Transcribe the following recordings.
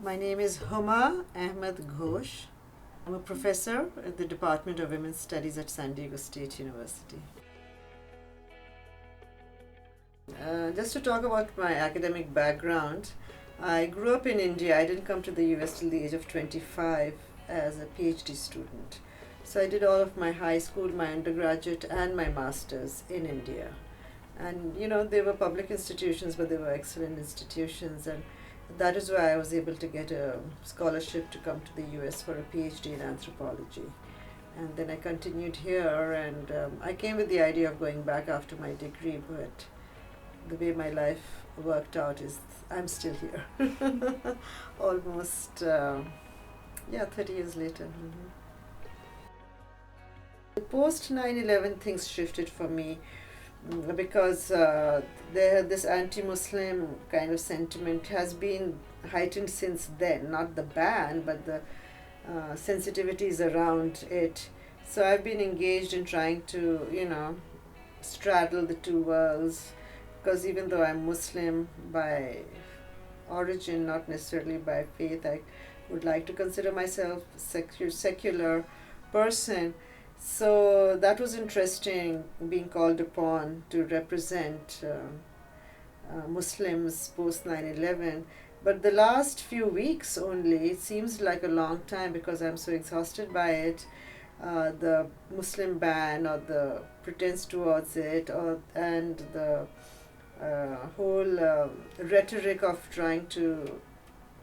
My name is Huma Ghosh. I'm a professor at the Department of Women's Studies at San Diego State University. Just to talk about my academic background, I grew up in India. I didn't come to the US till the age of 25 as a PhD student. So I did all of my high school, my undergraduate, and my master's in India. And they were public institutions, but they were excellent institutions. And that is why I was able to get a scholarship to come to the US for a PhD in anthropology. And then I continued here, and I came with the idea of going back after my degree, but the way my life worked out is I'm still here. Almost, 30 years later. Post 9/11, things shifted for me because this anti-Muslim kind of sentiment has been heightened since then. Not the ban, but the sensitivities around it. So I've been engaged in trying to, straddle the two worlds, because even though I'm Muslim by origin, not necessarily by faith, I would like to consider myself secular person. So that was interesting, being called upon to represent Muslims post 9/11. But the last few weeks only, it seems like a long time because I'm so exhausted by it. The Muslim ban or the pretense towards it, and the whole rhetoric of trying to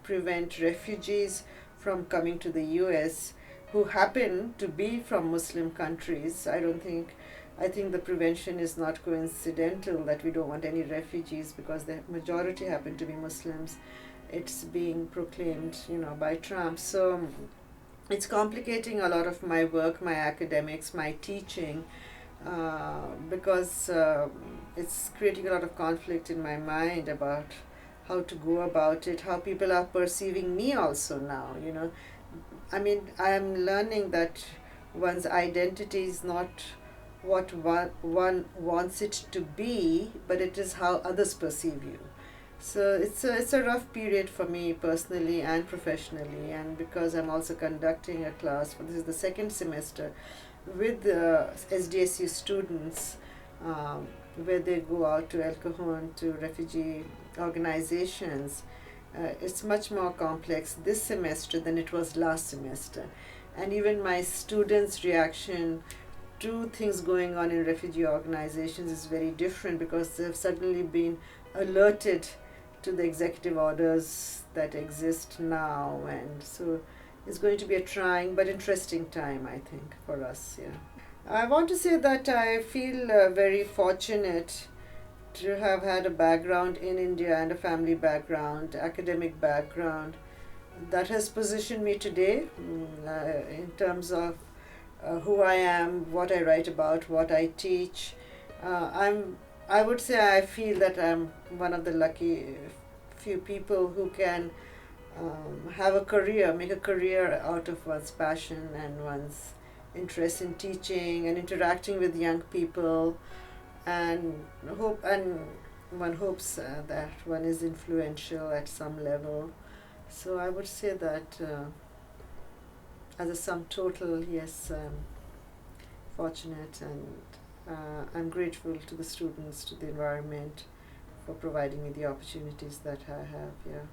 prevent refugees from coming to the US who happen to be from Muslim countries. I think the prevention is not coincidental that we don't want any refugees because the majority happen to be Muslims. It's being proclaimed, by Trump. So it's complicating a lot of my work, my academics, my teaching, because it's creating a lot of conflict in my mind about how to go about it, how people are perceiving me also now, I am learning that one's identity is not what one wants it to be, but it is how others perceive you. So it's a rough period for me personally and professionally, and because I'm also conducting a class, this is the second semester, with the SDSU students, where they go out to El Cajon, to refugee organizations. It's much more complex this semester than it was last semester. And even my students' reaction to things going on in refugee organizations is very different because they've suddenly been alerted to the executive orders that exist now. And so it's going to be a trying but interesting time, I think, for us. Yeah. I want to say that I feel very fortunate to have had a background in India and a family background, academic background, that has positioned me today in terms of who I am, what I write about, what I teach. I would say I feel that I'm one of the lucky few people who can have a career, make a career out of one's passion and one's interest in teaching and interacting with young people. And one hopes that one is influential at some level. So I would say that as a sum total, yes, I'm fortunate, and I'm grateful to the students, to the environment, for providing me the opportunities that I have. Yeah.